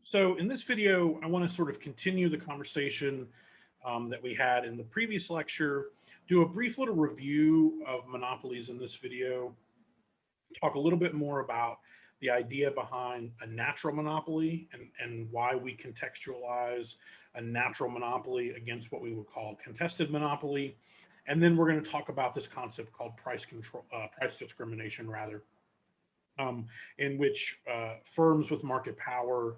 So in this video, I want to sort of continue the conversation that we had in the previous lecture, do a brief little review of monopolies in this video, talk a little bit more about the idea behind a natural monopoly and why we contextualize a natural monopoly against what we would call contested monopoly. And then we're going to talk about this concept called price control, price discrimination rather, in which firms with market power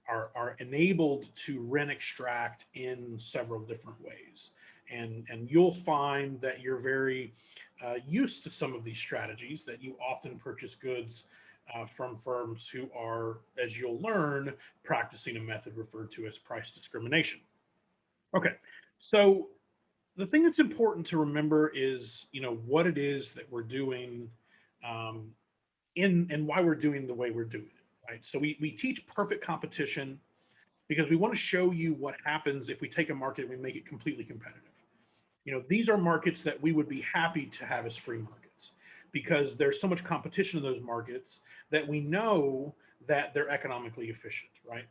are enabled to rent extract in several different ways. And you'll find that you're very used to some of these strategies, that you often purchase goods from firms who are, as you'll learn, practicing a method referred to as price discrimination. Okay, so the thing that's important to remember is, what it is that we're doing um, and why we're doing the way we're doing it, right? So we teach perfect competition because we want to show you what happens if we take a market and we make it completely competitive. These are markets that we would be happy to have as free markets because there's so much competition in those markets that we know that they're economically efficient, right?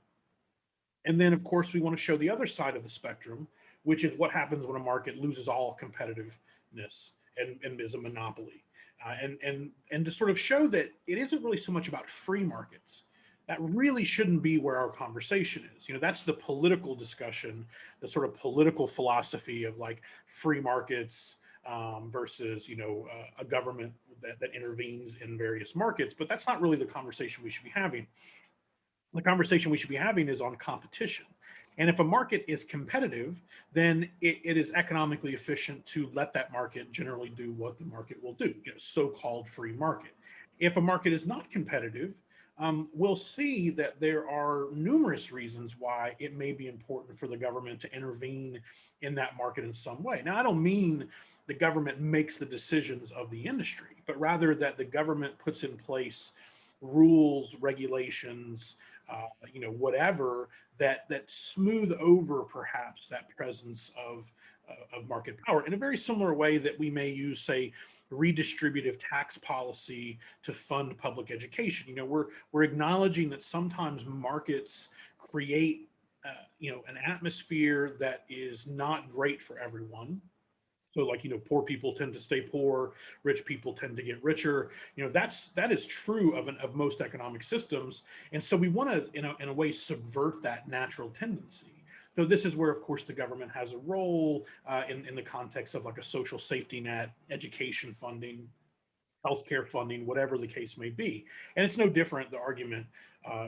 And then, of course, we want to show the other side of the spectrum, which is what happens when a market loses all competitiveness and is a monopoly. And to sort of show that it isn't really so much about free markets. That really shouldn't be where our conversation is. That's the political discussion, the sort of political philosophy of like free markets versus, a government that intervenes in various markets. But that's not really the conversation we should be having. The conversation we should be having is on competition. And if a market is competitive, then it is economically efficient to let that market generally do what the market will do, so-called free market. If a market is not competitive, we'll see that there are numerous reasons why it may be important for the government to intervene in that market in some way. Now, I don't mean the government makes the decisions of the industry, but rather that the government puts in place rules, regulations, whatever that smooth over perhaps that presence of market power in a very similar way that we may use, say, redistributive tax policy to fund public education. We're acknowledging that sometimes markets create, an atmosphere that is not great for everyone. So like, poor people tend to stay poor, rich people tend to get richer. That is true of most economic systems. And so we want to, in a way, subvert that natural tendency. So this is where, of course, the government has a role in the context of like a social safety net, education funding, healthcare funding, whatever the case may be. And it's no different, the argument,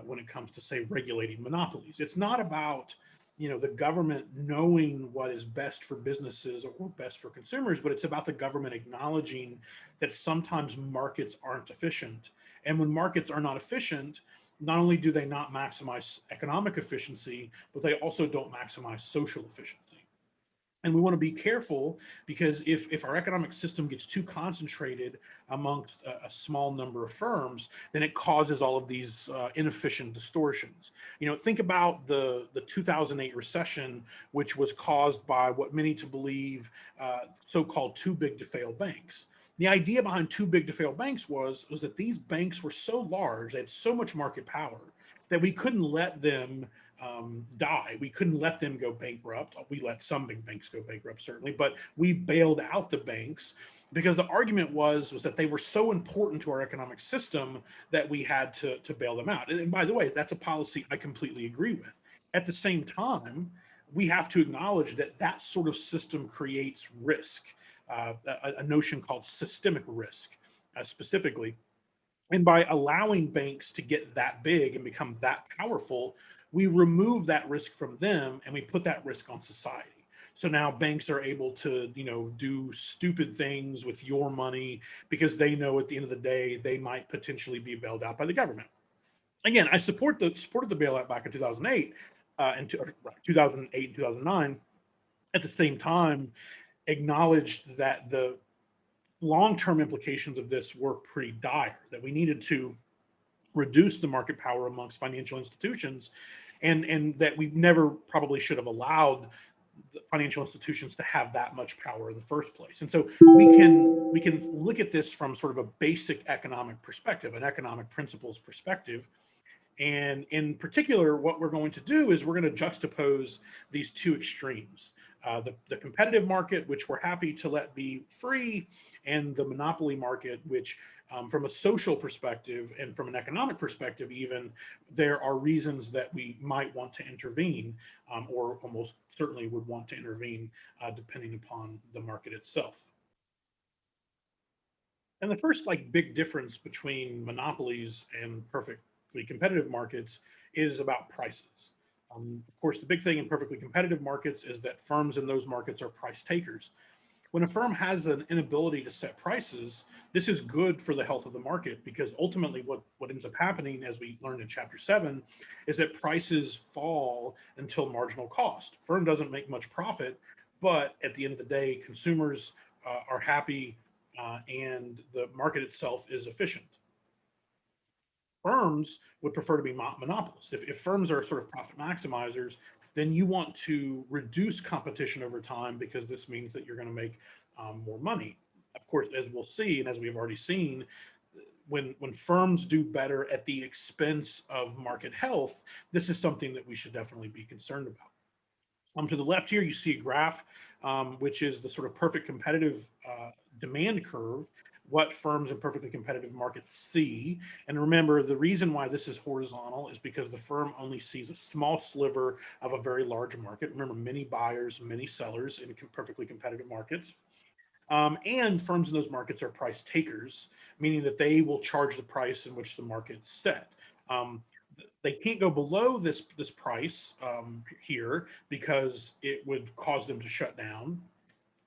when it comes to, say, regulating monopolies. It's not about the government knowing what is best for businesses or best for consumers, but it's about the government acknowledging that sometimes markets aren't efficient. And when markets are not efficient, not only do they not maximize economic efficiency, but they also don't maximize social efficiency. And we want to be careful because if our economic system gets too concentrated amongst a small number of firms, then it causes all of these inefficient distortions. Think about the 2008 recession, which was caused by what many to believe so-called too big to fail banks. The idea behind too big to fail banks was that these banks were so large, they had so much market power that we couldn't let them die. We couldn't let them go bankrupt. We let some big banks go bankrupt, certainly, but we bailed out the banks because the argument was that they were so important to our economic system that we had to bail them out. And by the way, that's a policy I completely agree with. At the same time, we have to acknowledge that that sort of system creates risk, a notion called systemic risk, specifically. And by allowing banks to get that big and become that powerful, we remove that risk from them and we put that risk on society. So now banks are able to, do stupid things with your money because they know at the end of the day, they might potentially be bailed out by the government. Again, I supported the bailout back in 2008 and 2008 and 2009. At the same time, acknowledged that the long-term implications of this were pretty dire, that we needed to reduce the market power amongst financial institutions, and that we never probably should have allowed the financial institutions to have that much power in the first place. And so we can look at this from sort of a basic economic perspective, an economic principles perspective, And in particular, what we're going to do is we're going to juxtapose these two extremes. The competitive market, which we're happy to let be free, and the monopoly market, which from a social perspective and from an economic perspective even, there are reasons that we might want to intervene, or almost certainly would want to intervene depending upon the market itself. And the first like big difference between monopolies and perfectly competitive markets is about prices. Of course, the big thing in perfectly competitive markets is that firms in those markets are price takers. When a firm has an inability to set prices, this is good for the health of the market, because ultimately what ends up happening, as we learned in chapter 7, is that prices fall until marginal cost. Firm doesn't make much profit, but at the end of the day, consumers are happy, and the market itself is efficient. Firms would prefer to be monopolists. If firms are sort of profit maximizers, then you want to reduce competition over time, because this means that you're going to make more money. Of course, as we'll see, and as we've already seen, when firms do better at the expense of market health, this is something that we should definitely be concerned about. To the left here, you see a graph, which is the sort of perfect competitive demand curve, what firms in perfectly competitive markets see. And remember, the reason why this is horizontal is because the firm only sees a small sliver of a very large market. Remember, many buyers, many sellers in perfectly competitive markets. And firms in those markets are price takers, meaning that they will charge the price in which the market's set. They can't go below this price here, because it would cause them to shut down,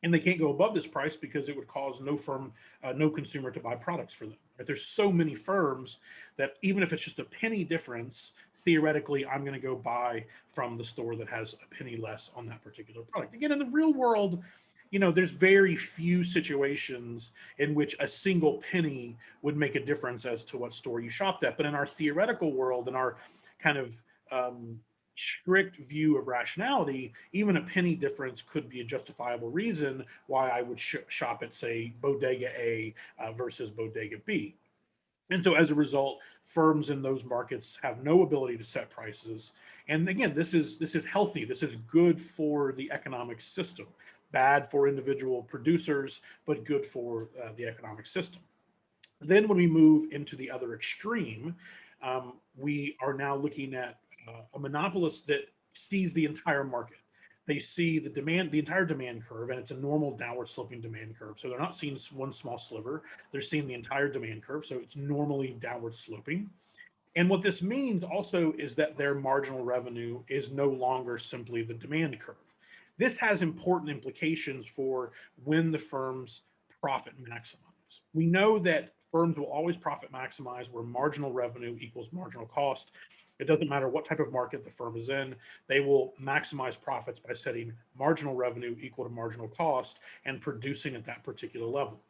and they can't go above this price because it would cause no consumer to buy products for them. Right? There's so many firms that even if it's just a penny difference, theoretically, I'm going to go buy from the store that has a penny less on that particular product. Again, in the real world, there's very few situations in which a single penny would make a difference as to what store you shopped at. But in our theoretical world, in our kind of strict view of rationality, even a penny difference could be a justifiable reason why I would shop at, say, Bodega A versus Bodega B. And so as a result, firms in those markets have no ability to set prices. And again, this is healthy. This is good for the economic system. Bad for individual producers, but good for the economic system. Then when we move into the other extreme, we are now looking at a monopolist that sees the entire market. They see the entire demand curve, and it's a normal downward sloping demand curve. So they're not seeing one small sliver, they're seeing the entire demand curve. So it's normally downward sloping. And what this means also is that their marginal revenue is no longer simply the demand curve. This has important implications for when the firms profit maximize. We know that firms will always profit maximize where marginal revenue equals marginal cost. It doesn't matter what type of market the firm is in, they will maximize profits by setting marginal revenue equal to marginal cost and producing at that particular level.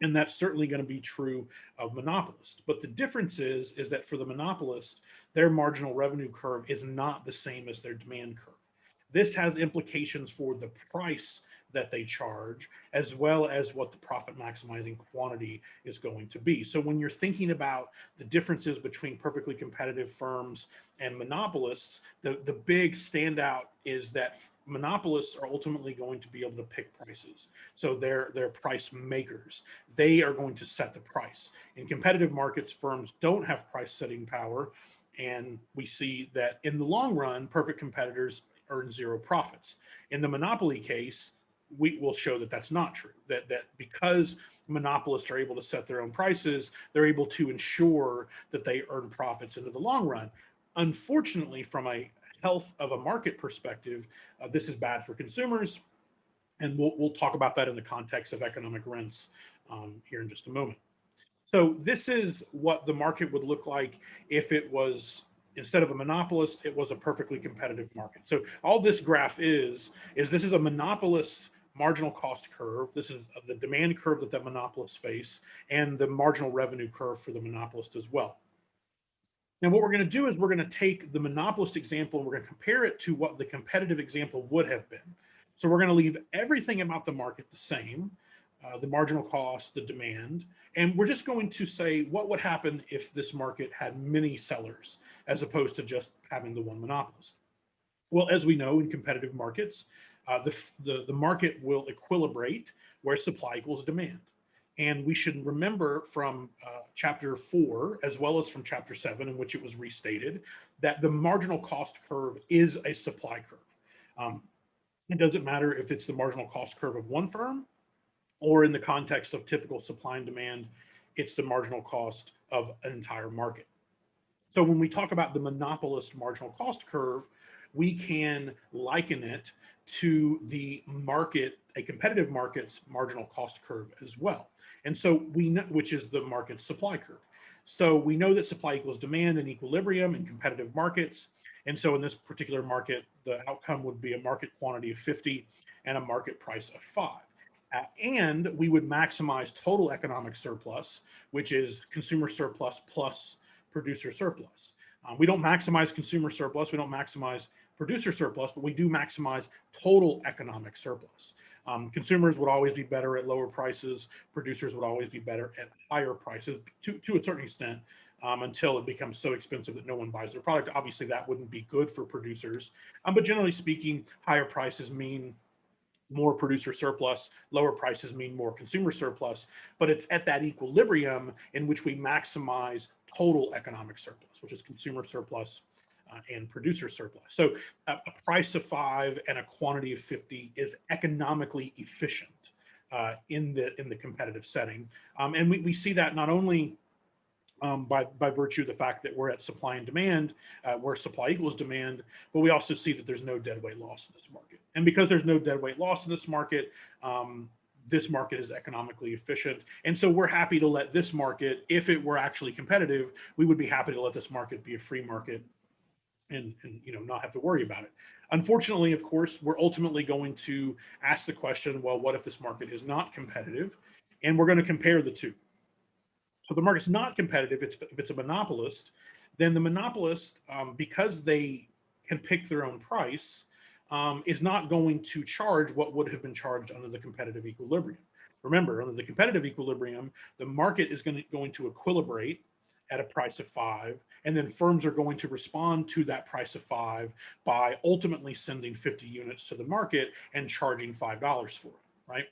And that's certainly going to be true of monopolists. But the difference is that for the monopolist, their marginal revenue curve is not the same as their demand curve. This has implications for the price that they charge, as well as what the profit maximizing quantity is going to be. So when you're thinking about the differences between perfectly competitive firms and monopolists, the big standout is that monopolists are ultimately going to be able to pick prices. So they're price makers. They are going to set the price. In competitive markets, firms don't have price setting power. And we see that in the long run, perfect competitors earn zero profits. In the monopoly case, we will show that that's not true, that because monopolists are able to set their own prices, they're able to ensure that they earn profits into the long run. Unfortunately, from a health of a market perspective, this is bad for consumers. And we'll talk about that in the context of economic rents here in just a moment. So this is what the market would look like if it was, instead of a monopolist, it was a perfectly competitive market. So all this graph is this is a monopolist marginal cost curve. This is the demand curve that the monopolists face, and the marginal revenue curve for the monopolist as well. Now, what we're going to do is we're going to take the monopolist example and we're going to compare it to what the competitive example would have been. So we're going to leave everything about the market the same. the marginal cost, the demand, and we're just going to say what would happen if this market had many sellers as opposed to just having the one monopolist. Well, as we know in competitive markets, the market will equilibrate where supply equals demand. And we should remember from chapter 4, as well as from chapter 7, in which it was restated, that the marginal cost curve is a supply curve. It doesn't matter if it's the marginal cost curve of one firm, or in the context of typical supply and demand, it's the marginal cost of an entire market. So when we talk about the monopolist marginal cost curve, we can liken it to the market, a competitive market's marginal cost curve as well. And so we know, which is the market's supply curve. So we know that supply equals demand in equilibrium in competitive markets. And so in this particular market, the outcome would be a market quantity of 50 and a market price of 5. And we would maximize total economic surplus, which is consumer surplus plus producer surplus. We don't maximize consumer surplus, we don't maximize producer surplus, but we do maximize total economic surplus. Consumers would always be better at lower prices, producers would always be better at higher prices to a certain extent, until it becomes so expensive that no one buys their product. Obviously, that wouldn't be good for producers, but generally speaking, higher prices mean more producer surplus, lower prices mean more consumer surplus, but it's at that equilibrium in which we maximize total economic surplus, which is consumer surplus and producer surplus. So a price of 5 and a quantity of 50 is economically efficient in the competitive setting. And we see that not only by virtue of the fact that we're at supply and demand, where supply equals demand, but we also see that there's no deadweight loss in this market. And because there's no deadweight loss in this market is economically efficient. And so we're happy to let this market, if it were actually competitive, we would be happy to let this market be a free market and not have to worry about it. Unfortunately, of course, we're ultimately going to ask the question, well, what if this market is not competitive? And we're going to compare the two. So the market's not competitive. If it's a monopolist, then the monopolist, because they can pick their own price, is not going to charge what would have been charged under the competitive equilibrium. Remember, under the competitive equilibrium, the market is going to equilibrate at a price of 5, and then firms are going to respond to that price of 5 by ultimately sending 50 units to the market and charging $5 for it, right?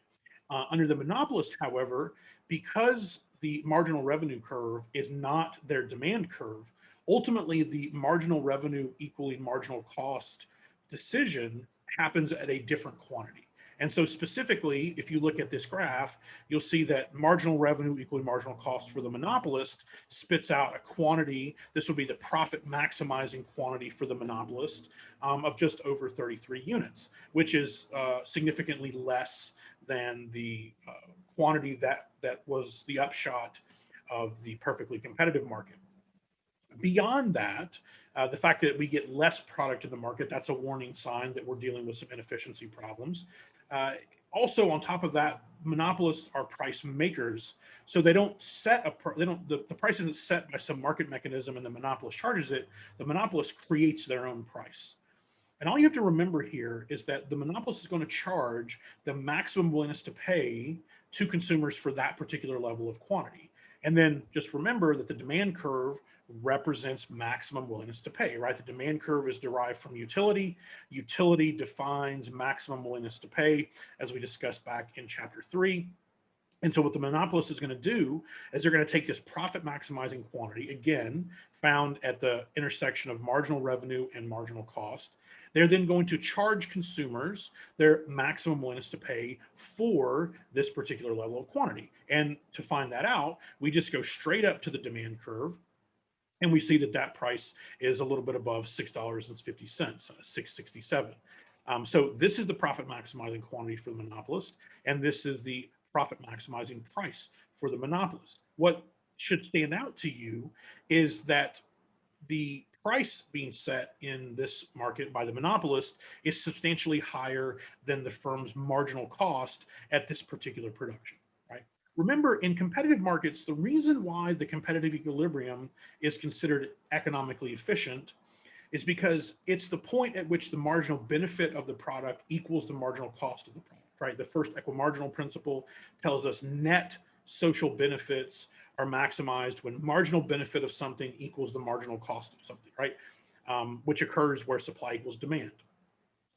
Under the monopolist, however, because the marginal revenue curve is not their demand curve, ultimately the marginal revenue equaling marginal cost decision happens at a different quantity. And so specifically, if you look at this graph, you'll see that marginal revenue equaling marginal cost for the monopolist spits out a quantity. This will be the profit maximizing quantity for the monopolist of just over 33 units, which is significantly less than the quantity that was the upshot of the perfectly competitive market. Beyond that, the fact that we get less product in the market, that's a warning sign that we're dealing with some inefficiency problems. Also, on top of that, monopolists are price makers, so they don't set the price isn't set by some market mechanism and the monopolist charges it. The monopolist creates their own price. And all you have to remember here is that the monopolist is going to charge the maximum willingness to pay to consumers for that particular level of quantity. And then just remember that the demand curve represents maximum willingness to pay, right? The demand curve is derived from utility. Utility defines maximum willingness to pay, as we discussed back in chapter 3. And so what the monopolist is going to do is they're going to take this profit maximizing quantity, again, found at the intersection of marginal revenue and marginal cost. They're then going to charge consumers their maximum willingness to pay for this particular level of quantity. And to find that out, we just go straight up to the demand curve, and we see that that price is a little bit above $6.50, $6.67. So this is the profit maximizing quantity for the monopolist, and this is the profit maximizing price for the monopolist. What should stand out to you is that the price being set in this market by the monopolist is substantially higher than the firm's marginal cost at this particular production, right? Remember, in competitive markets, the reason why the competitive equilibrium is considered economically efficient is because it's the point at which the marginal benefit of the product equals the marginal cost of the product, right? The first equimarginal principle tells us net social benefits are maximized when marginal benefit of something equals the marginal cost of something, right? Which occurs where supply equals demand.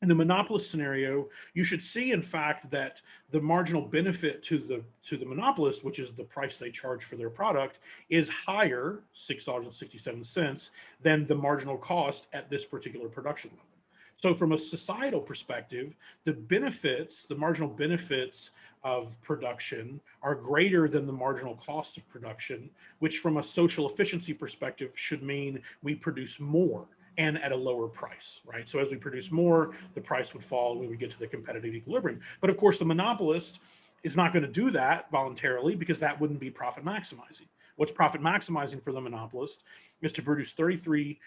In the monopolist scenario, you should see, in fact, that the marginal benefit to the monopolist, which is the price they charge for their product, is higher, $6.67, than the marginal cost at this particular production level. So from a societal perspective, the benefits, the marginal benefits of production are greater than the marginal cost of production, which from a social efficiency perspective should mean we produce more and at a lower price, right? So as we produce more, the price would fall, we would get to the competitive equilibrium. But of course, the monopolist is not going to do that voluntarily because that wouldn't be profit maximizing. What's profit maximizing for the monopolist is to produce 33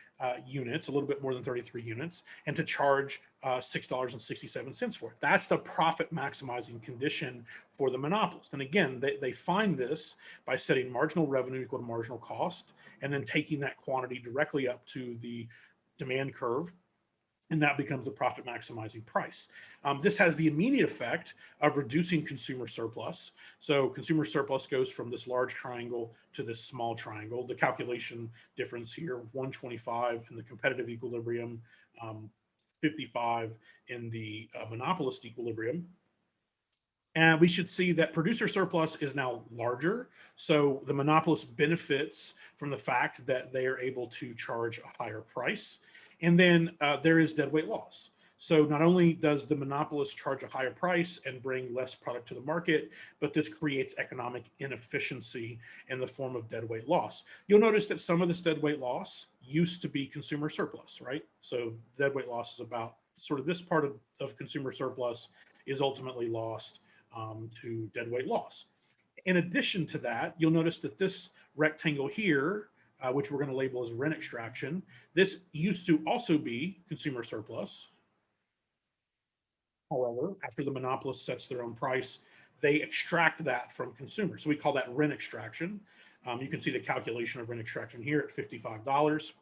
units, a little bit more than 33 units, and to charge $6.67 for it. That's the profit maximizing condition for the monopolist. And again, they find this by setting marginal revenue equal to marginal cost, and then taking that quantity directly up to the demand curve, and that becomes the profit maximizing price. This has the immediate effect of reducing consumer surplus. So consumer surplus goes from this large triangle to this small triangle. The calculation difference here, 125 in the competitive equilibrium, 55 in the monopolist equilibrium. And we should see that producer surplus is now larger. So the monopolist benefits from the fact that they are able to charge a higher price. And then there is deadweight loss. So not only does the monopolist charge a higher price and bring less product to the market, but this creates economic inefficiency in the form of deadweight loss. You'll notice that some of this deadweight loss used to be consumer surplus, right? So deadweight loss is about sort of this part of consumer surplus is ultimately lost to deadweight loss. In addition to that, you'll notice that this rectangle here, which we're going to label as rent extraction, this used to also be consumer surplus. However, after the monopolist sets their own price, they extract that from consumers. So we call that rent extraction. You can see the calculation of rent extraction here at $55.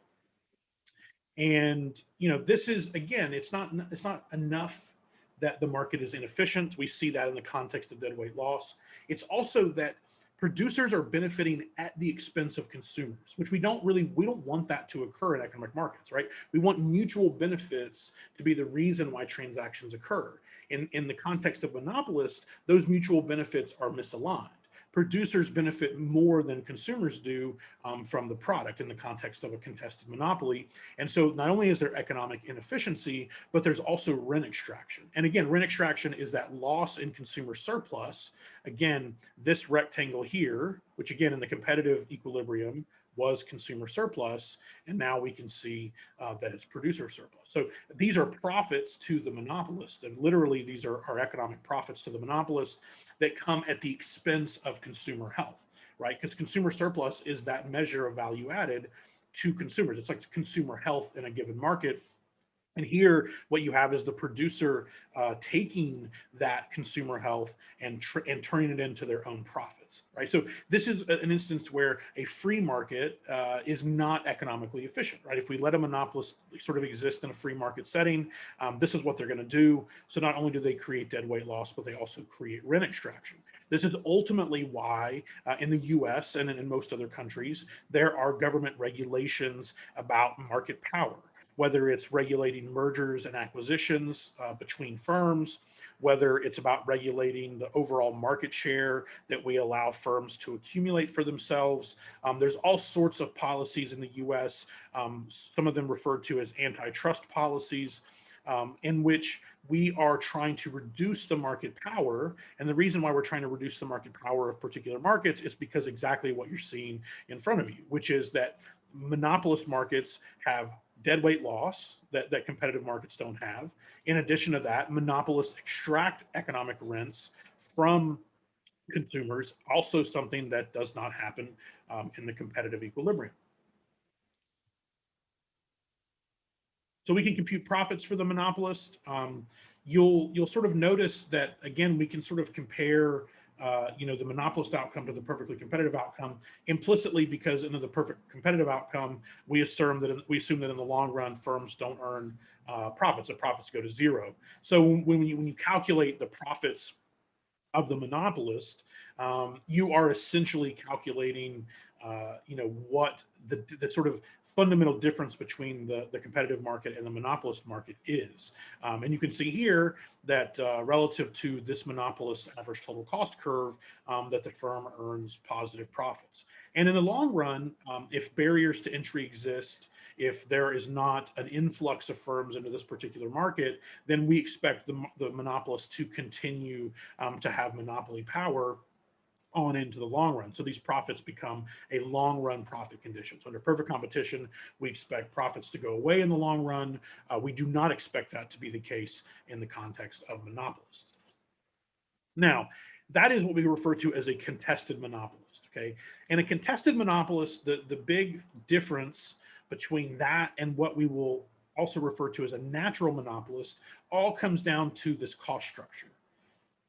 And this is, again, it's not enough that the market is inefficient. We see that in the context of deadweight loss. It's also that producers are benefiting at the expense of consumers, which we don't want that to occur in economic markets, right? We want mutual benefits to be the reason why transactions occur. In the context of monopolists, those mutual benefits are misaligned. Producers benefit more than consumers do from the product in the context of a contested monopoly. And so not only is there economic inefficiency, but there's also rent extraction. And again, rent extraction is that loss in consumer surplus. Again, this rectangle here, which again in the competitive equilibrium was consumer surplus, and now we can see that it's producer surplus. So these are profits to the monopolist, and literally these are economic profits to the monopolist that come at the expense of consumer health, right? Because consumer surplus is that measure of value added to consumers. It's like consumer health in a given market. And here, what you have is the producer taking that consumer health and turning it into their own profits, right? So this is an instance where a free market is not economically efficient, right? If we let a monopolist sort of exist in a free market setting, this is what they're going to do. So not only do they create deadweight loss, but they also create rent extraction. This is ultimately why in the US and in most other countries, there are government regulations about market power, whether it's regulating mergers and acquisitions between firms, whether it's about regulating the overall market share that we allow firms to accumulate for themselves. There's all sorts of policies in the US, some of them referred to as antitrust policies, in which we are trying to reduce the market power. And the reason why we're trying to reduce the market power of particular markets is because exactly what you're seeing in front of you, which is that monopolist markets have deadweight loss that competitive markets don't have. In addition to that, monopolists extract economic rents from consumers, also something that does not happen in the competitive equilibrium. So we can compute profits for the monopolist. You'll sort of notice that, again, we can sort of compare the monopolist outcome to the perfectly competitive outcome implicitly, because into the perfect competitive outcome, we assume that in the long run, firms don't earn profits, or profits go to zero. So when you calculate the profits of the monopolist, you are essentially calculating, what the sort of fundamental difference between the competitive market and the monopolist market is. And you can see here that relative to this monopolist average total cost curve, that the firm earns positive profits. And in the long run, if barriers to entry exist, if there is not an influx of firms into this particular market, then we expect the monopolist to continue to have monopoly power on into the long run. So these profits become a long run profit condition. So under perfect competition, we expect profits to go away in the long run. We do not expect that to be the case in the context of monopolists. Now, that is what we refer to as a contested monopolist, okay? And a contested monopolist, the big difference between that and what we will also refer to as a natural monopolist all comes down to this cost structure.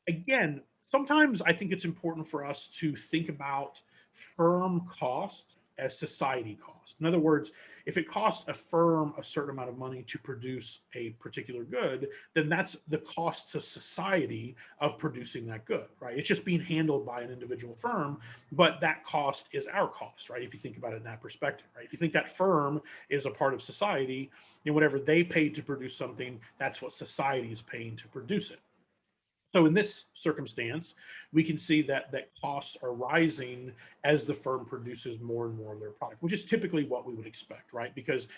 Again, sometimes I think it's important for us to think about firm costs as society cost. In other words, if it costs a firm a certain amount of money to produce a particular good, then that's the cost to society of producing that good, right? It's just being handled by an individual firm, but that cost is our cost, right? If you think about it in that perspective, right? If you think that firm is a part of society, whatever they paid to produce something, that's what society is paying to produce it. So in this circumstance, we can see that costs are rising as the firm produces more and more of their product, which is typically what we would expect, right? Because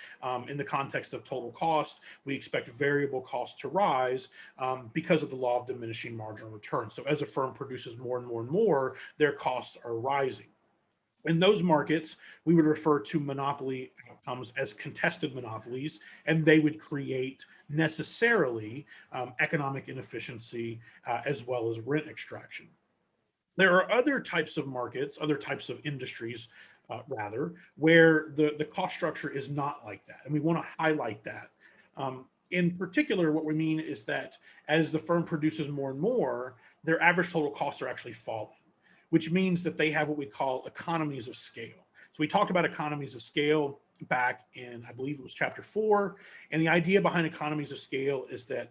in the context of total cost, we expect variable costs to rise because of the law of diminishing marginal return. So as a firm produces more and more and more, their costs are rising. In those markets, we would refer to monopoly outcomes as contested monopolies, and they would create necessarily economic inefficiency as well as rent extraction. There are other types of markets, other types of industries, rather, where the cost structure is not like that, and we want to highlight that. In particular, what we mean is that as the firm produces more and more, their average total costs are actually falling, which means that they have what we call economies of scale. So we talked about economies of scale back in, I believe it was chapter 4. And the idea behind economies of scale is that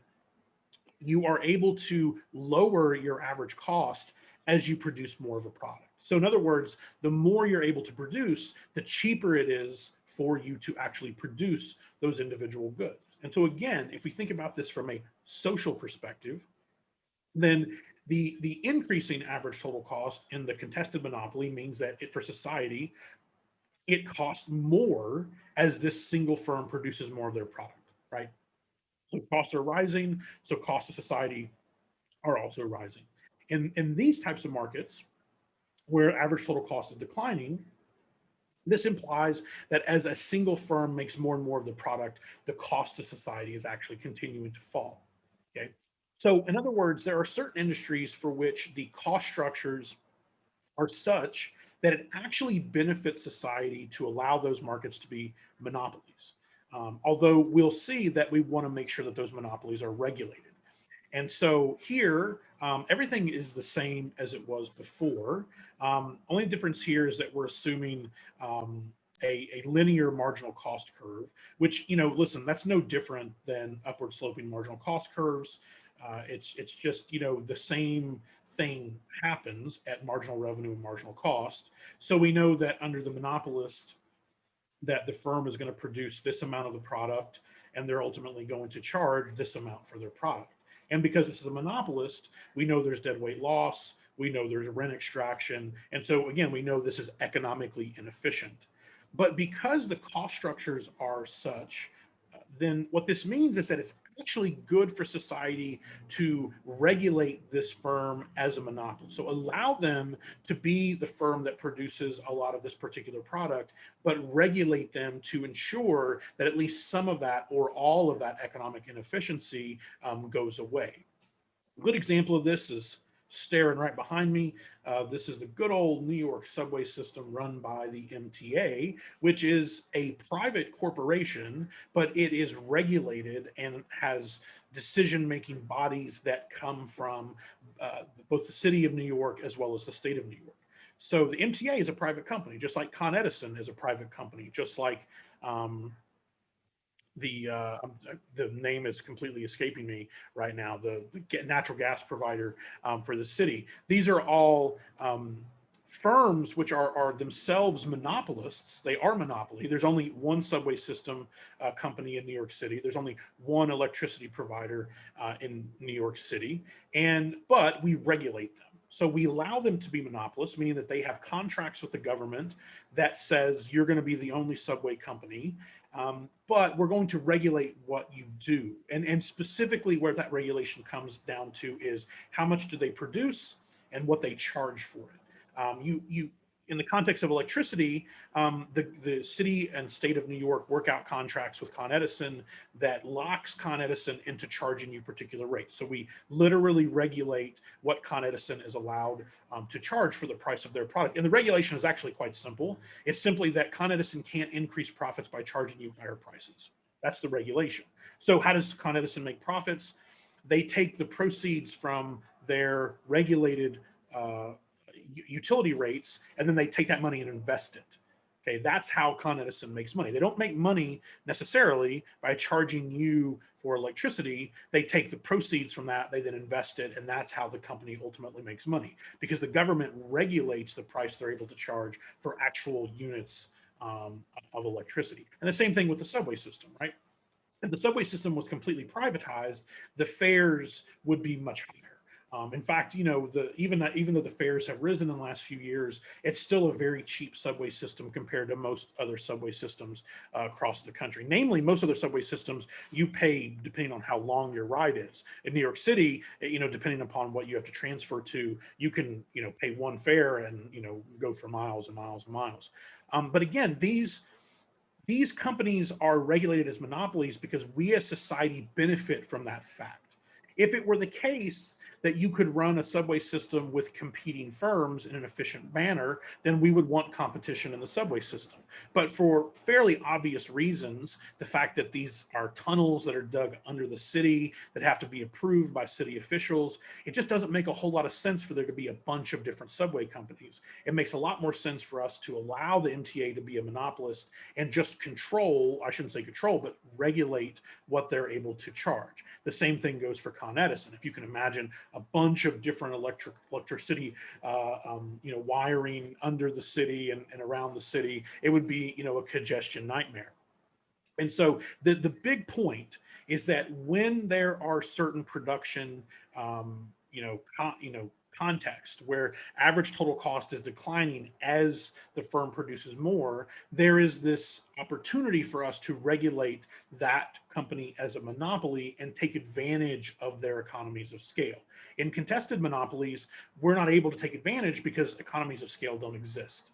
you are able to lower your average cost as you produce more of a product. So in other words, the more you're able to produce, the cheaper it is for you to actually produce those individual goods. And so again, if we think about this from a social perspective, then the increasing average total cost in the contested monopoly means that for society, it costs more as this single firm produces more of their product, right? So costs are rising, so costs of society are also rising. In these types of markets where average total cost is declining, this implies that as a single firm makes more and more of the product, the cost to society is actually continuing to fall, okay? So in other words, there are certain industries for which the cost structures are such that it actually benefits society to allow those markets to be monopolies. Although we'll see that we want to make sure that those monopolies are regulated. And so here, everything is the same as it was before. Only difference here is that we're assuming a linear marginal cost curve, which, listen, that's no different than upward sloping marginal cost curves. It's just, the same thing happens at marginal revenue and marginal cost. So we know that under the monopolist, that the firm is going to produce this amount of the product, and they're ultimately going to charge this amount for their product. And because this is a monopolist, we know there's deadweight loss, we know there's rent extraction, and so again, we know this is economically inefficient. But because the cost structures are such, then what this means is that it's actually good for society to regulate this firm as a monopoly. So allow them to be the firm that produces a lot of this particular product, but regulate them to ensure that at least some of that or all of that economic inefficiency goes away. A good example of this is Staring right behind me, this is the good old New York subway system run by the MTA, which is a private corporation, but it is regulated and has decision-making bodies that come from both the city of New York as well as the state of New York. So the MTA is a private company, just like Con Edison is a private company, just like um, the name is completely escaping me right now. The natural gas provider for the city. These are all firms which are themselves monopolists. They are monopoly. There's only one subway system company in New York City. There's only one electricity provider in New York City, but we regulate them. So we allow them to be monopolists, meaning that they have contracts with the government that says you're going to be the only subway company. But we're going to regulate what you do. And specifically where that regulation comes down to is how much do they produce and what they charge for it. In the context of electricity, the city and state of New York work out contracts with Con Edison that locks Con Edison into charging you particular rates. So we literally regulate what Con Edison is allowed to charge for the price of their product. And the regulation is actually quite simple. It's simply that Con Edison can't increase profits by charging you higher prices. That's the regulation. So how does Con Edison make profits? They take the proceeds from their regulated utility rates, and then they take that money and invest it. Okay, that's how Con Edison makes money. They don't make money necessarily by charging you for electricity. They take the proceeds from that, they then invest it, and that's how the company ultimately makes money, because the government regulates the price they're able to charge for actual units of electricity. And the same thing with the subway system, right? If the subway system was completely privatized, the fares would be much higher. In fact, even though the fares have risen in the last few years, it's still a very cheap subway system compared to most other subway systems across the country. Namely, most other subway systems, you pay depending on how long your ride is. In New York City, depending upon what you have to transfer to, you can, pay one fare and, go for miles and miles and miles. But again, these companies are regulated as monopolies because we as society benefit from that fact. If it were the case that you could run a subway system with competing firms in an efficient manner, then we would want competition in the subway system. But for fairly obvious reasons, the fact that these are tunnels that are dug under the city that have to be approved by city officials, it just doesn't make a whole lot of sense for there to be a bunch of different subway companies. It makes a lot more sense for us to allow the MTA to be a monopolist and just control, I shouldn't say control, but regulate what they're able to charge. The same thing goes for Con Edison. If you can imagine a bunch of different electricity, wiring under the city and around the city, it would be, a congestion nightmare. And so the big point is that when there are certain production, context where average total cost is declining as the firm produces more, there is this opportunity for us to regulate that company as a monopoly and take advantage of their economies of scale. In contested monopolies, we're not able to take advantage because economies of scale don't exist.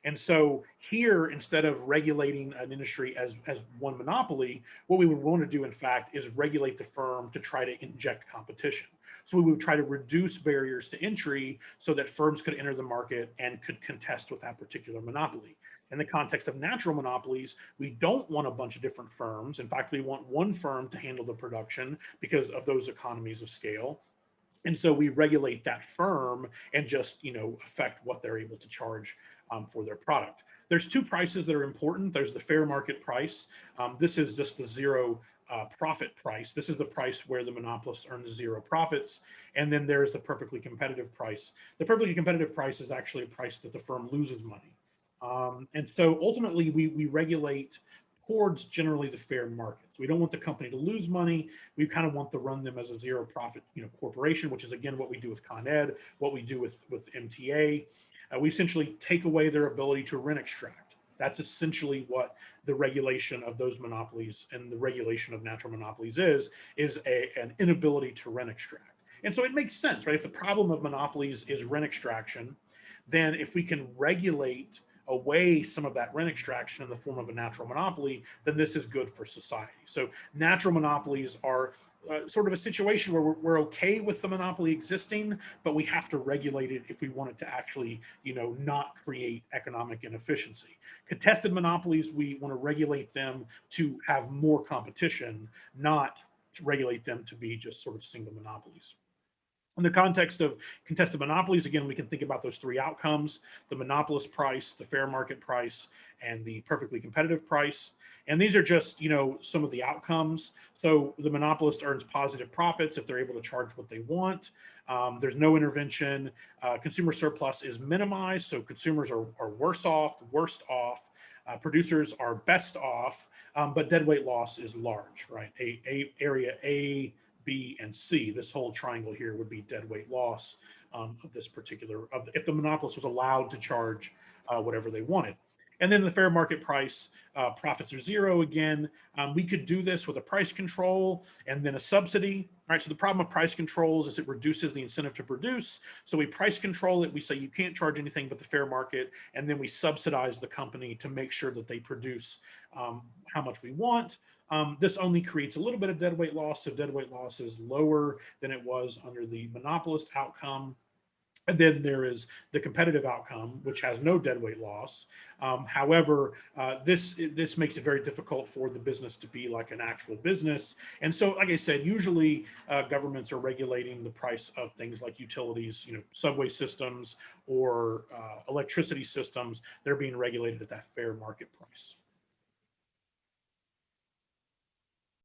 And so here, instead of regulating an industry as one monopoly, what we would want to do, in fact, is regulate the firm to try to inject competition. So we would try to reduce barriers to entry so that firms could enter the market and could contest with that particular monopoly. In the context of natural monopolies, we don't want a bunch of different firms. In fact, we want one firm to handle the production because of those economies of scale. And so we regulate that firm and just, affect what they're able to charge for their product. There's two prices that are important. There's the fair market price. This is just the zero profit price. This is the price where the monopolist earns zero profits. And then there's the perfectly competitive price. The perfectly competitive price is actually a price that the firm loses money. And so ultimately we regulate towards generally the fair market. We don't want the company to lose money. We kind of want to run them as a zero profit, corporation, which is again what we do with Con Ed, what we do with MTA. We essentially take away their ability to rent extract. That's essentially what the regulation of those monopolies and the regulation of natural monopolies is an inability to rent extract. And so it makes sense, right? If the problem of monopolies is rent extraction, then if we can regulate away some of that rent extraction in the form of a natural monopoly, then this is good for society. So natural monopolies are sort of a situation where we're okay with the monopoly existing, but we have to regulate it if we want it to actually, not create economic inefficiency. Contested monopolies, we want to regulate them to have more competition, not to regulate them to be just sort of single monopolies. In the context of contested monopolies, again, we can think about those three outcomes: the monopolist price, the fair market price, and the perfectly competitive price. And these are just, some of the outcomes. So the monopolist earns positive profits if they're able to charge what they want. There's no intervention. Consumer surplus is minimized, so consumers are worse off, worst off. Producers are best off, but deadweight loss is large, right? Area A, B, and C. This whole triangle here would be deadweight loss of this particular, if the monopolist was allowed to charge whatever they wanted. And then the fair market price, profits are zero again. We could do this with a price control and then a subsidy. All right, so the problem with price controls is it reduces the incentive to produce. So we price control it. We say you can't charge anything but the fair market, and then we subsidize the company to make sure that they produce how much we want. This only creates a little bit of deadweight loss, so deadweight loss is lower than it was under the monopolist outcome. And then there is the competitive outcome, which has no deadweight loss. However, this makes it very difficult for the business to be like an actual business. And so, like I said, usually governments are regulating the price of things like utilities, subway systems or electricity systems. They're being regulated at that fair market price.